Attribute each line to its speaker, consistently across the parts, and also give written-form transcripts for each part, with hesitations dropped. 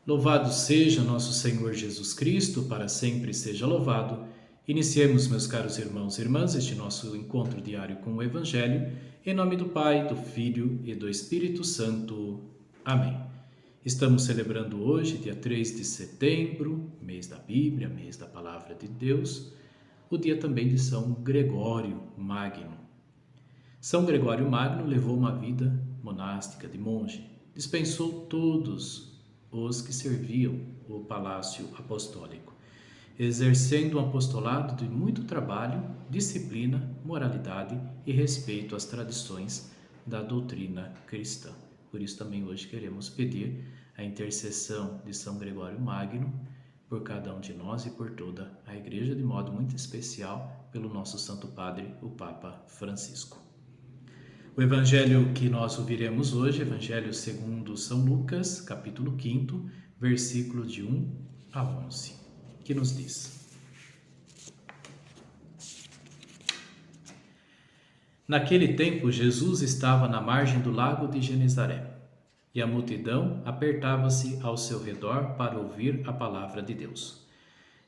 Speaker 1: Louvado seja nosso Senhor Jesus Cristo, para sempre seja louvado. Iniciemos, meus caros irmãos e irmãs, este nosso encontro diário com o Evangelho, em nome do Pai, do Filho e do Espírito Santo. Amém. Estamos celebrando hoje, dia 3 de setembro, mês da Bíblia, mês da Palavra de Deus, o dia também de São Gregório Magno. São Gregório Magno levou uma vida monástica de monge, dispensou todos os que serviam o palácio apostólico, exercendo um apostolado de muito trabalho, disciplina, moralidade e respeito às tradições da doutrina cristã. Por isso também hoje queremos pedir a intercessão de São Gregório Magno por cada um de nós e por toda a Igreja, de modo muito especial pelo nosso Santo Padre, o Papa Francisco. O Evangelho que nós ouviremos hoje, Evangelho segundo São Lucas, capítulo 5, versículo de 1 a 11, que nos diz: Naquele tempo, Jesus estava na margem do lago de Genezaré, e a multidão apertava-se ao seu redor para ouvir a palavra de Deus.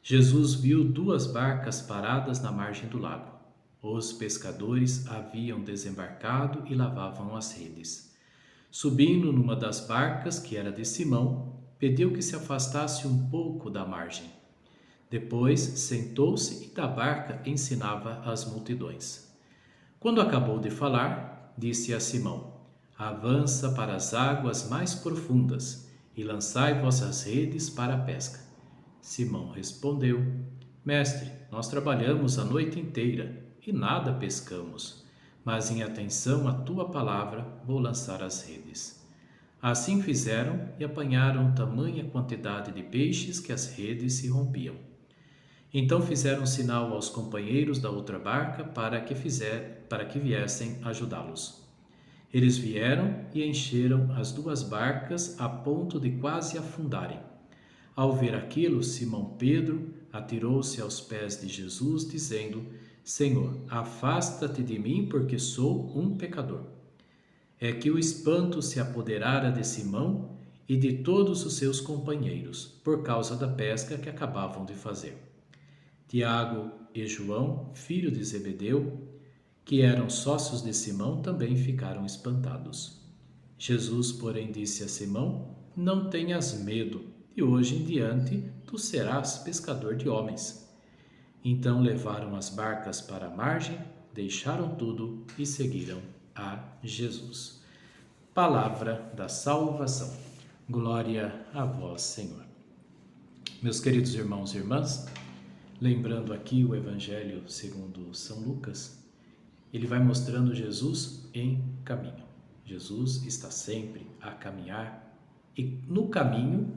Speaker 1: Jesus viu 2 barcas paradas na margem do lago. Os pescadores haviam desembarcado e lavavam as redes. Subindo numa das barcas, que era de Simão, pediu que se afastasse um pouco da margem. Depois sentou-se e da barca ensinava as multidões. Quando acabou de falar, disse a Simão: Avança para as águas mais profundas e lançai vossas redes para a pesca. Simão respondeu: Mestre, nós trabalhamos a noite inteira e nada pescamos, mas em atenção à tua palavra vou lançar as redes. Assim fizeram e apanharam tamanha quantidade de peixes que as redes se rompiam. Então fizeram sinal aos companheiros da outra barca para que viessem ajudá-los. Eles vieram e encheram as 2 barcas a ponto de quase afundarem. Ao ver aquilo, Simão Pedro atirou-se aos pés de Jesus, dizendo: Senhor, afasta-te de mim, porque sou um pecador. É que o espanto se apoderara de Simão e de todos os seus companheiros, por causa da pesca que acabavam de fazer. Tiago e João, filho de Zebedeu, que eram sócios de Simão, também ficaram espantados. Jesus, porém, disse a Simão: Não tenhas medo, de hoje em diante tu serás pescador de homens. Então levaram as barcas para a margem, deixaram tudo e seguiram a Jesus. Palavra da salvação. Glória a vós, Senhor. Meus queridos irmãos e irmãs, lembrando aqui o Evangelho segundo São Lucas, ele vai mostrando Jesus em caminho. Jesus está sempre a caminhar e no caminho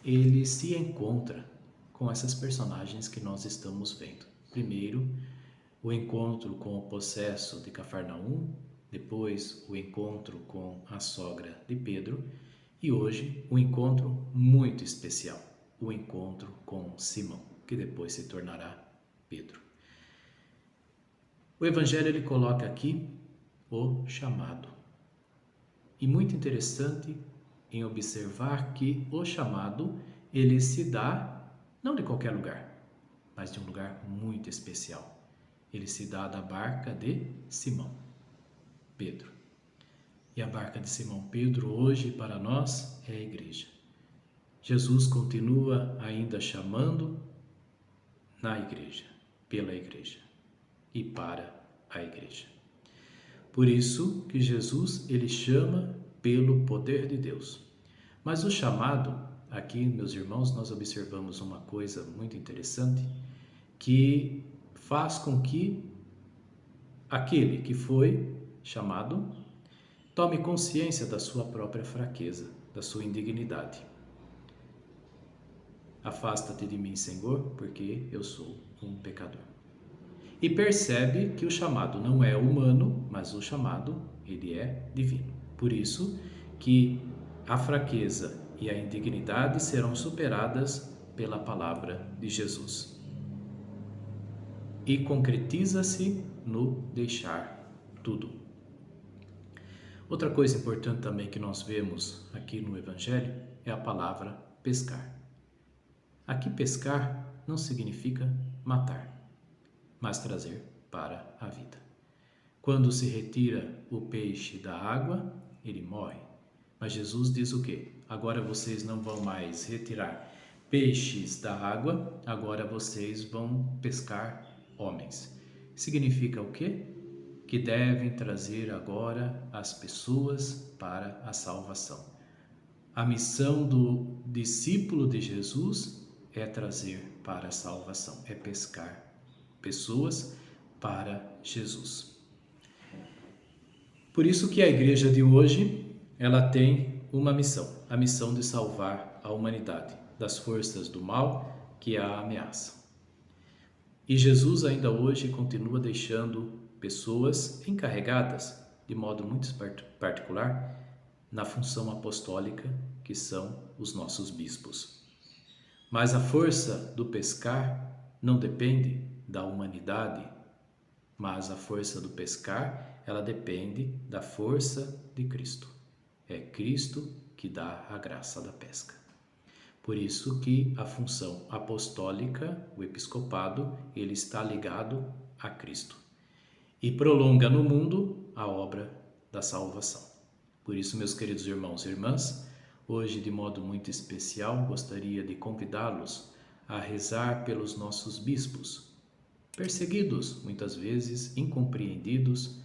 Speaker 1: ele se encontra com essas personagens que nós estamos vendo. Primeiro, o encontro com o possesso de Cafarnaum, depois o encontro com a sogra de Pedro e hoje um encontro muito especial, o encontro com Simão, que depois se tornará Pedro. O Evangelho ele coloca aqui o chamado. E muito interessante em observar que o chamado ele se dá não de qualquer lugar, mas de um lugar muito especial. Ele se dá da barca de Simão, Pedro. E a barca de Simão Pedro hoje para nós é a igreja. Jesus continua ainda chamando na igreja, pela igreja e para a igreja. Por isso que Jesus ele chama pelo poder de Deus. Mas o chamado, aqui, meus irmãos, nós observamos uma coisa muito interessante que faz com que aquele que foi chamado tome consciência da sua própria fraqueza, da sua indignidade. Afasta-te de mim, Senhor, porque eu sou um pecador. E percebe que o chamado não é humano, mas o chamado ele é divino. Por isso que a fraqueza e a indignidade serão superadas pela palavra de Jesus. E concretiza-se no deixar tudo. Outra coisa importante também que nós vemos aqui no Evangelho é a palavra pescar. Aqui pescar não significa matar, mas trazer para a vida. Quando se retira o peixe da água, ele morre. Mas Jesus diz o quê? Agora vocês não vão mais retirar peixes da água, agora vocês vão pescar homens. Significa o quê? Que devem trazer agora as pessoas para a salvação. A missão do discípulo de Jesus é trazer para a salvação, é pescar pessoas para Jesus. Por isso que a igreja de hoje, ela tem uma missão, a missão de salvar a humanidade das forças do mal que a ameaçam. E Jesus ainda hoje continua deixando pessoas encarregadas, de modo muito particular, na função apostólica, que são os nossos bispos. Mas a força do pescar não depende da humanidade, mas a força do pescar, ela depende da força de Cristo. É Cristo que dá a graça da pesca. Por isso que a função apostólica, o episcopado, ele está ligado a Cristo e prolonga no mundo a obra da salvação. Por isso, meus queridos irmãos e irmãs, hoje, de modo muito especial, gostaria de convidá-los a rezar pelos nossos bispos, perseguidos, muitas vezes incompreendidos,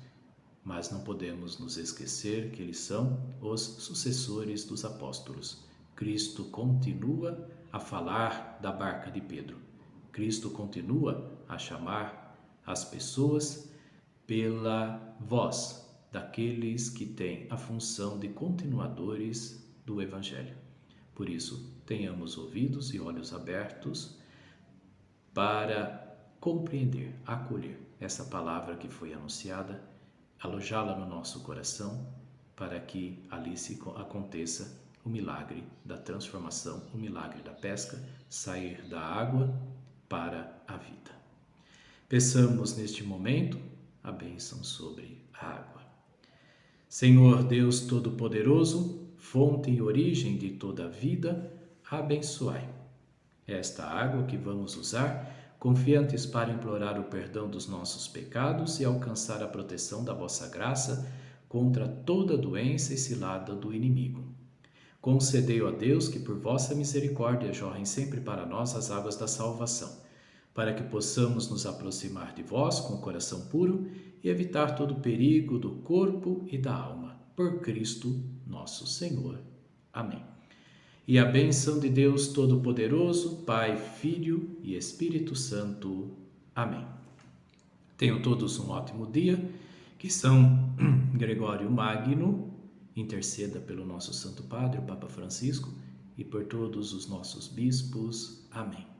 Speaker 1: mas não podemos nos esquecer que eles são os sucessores dos apóstolos. Cristo continua a falar da barca de Pedro. Cristo continua a chamar as pessoas pela voz daqueles que têm a função de continuadores do Evangelho. Por isso, tenhamos ouvidos e olhos abertos para compreender, acolher essa palavra que foi anunciada, alojá-la no nosso coração, para que ali se aconteça o milagre da transformação, o milagre da pesca, sair da água para a vida. Peçamos neste momento a bênção sobre a água. Senhor Deus Todo-Poderoso, fonte e origem de toda a vida, abençoai esta água que vamos usar, confiantes para implorar o perdão dos nossos pecados e alcançar a proteção da vossa graça contra toda doença e cilada do inimigo. Concedei, ó Deus, que por vossa misericórdia jorrem sempre para nós as águas da salvação, para que possamos nos aproximar de vós com o coração puro e evitar todo perigo do corpo e da alma. Por Cristo nosso Senhor. Amém. E a bênção de Deus Todo-Poderoso, Pai, Filho e Espírito Santo. Amém. Tenham todos um ótimo dia. Que São Gregório Magno interceda pelo nosso Santo Padre, o Papa Francisco, e por todos os nossos bispos. Amém.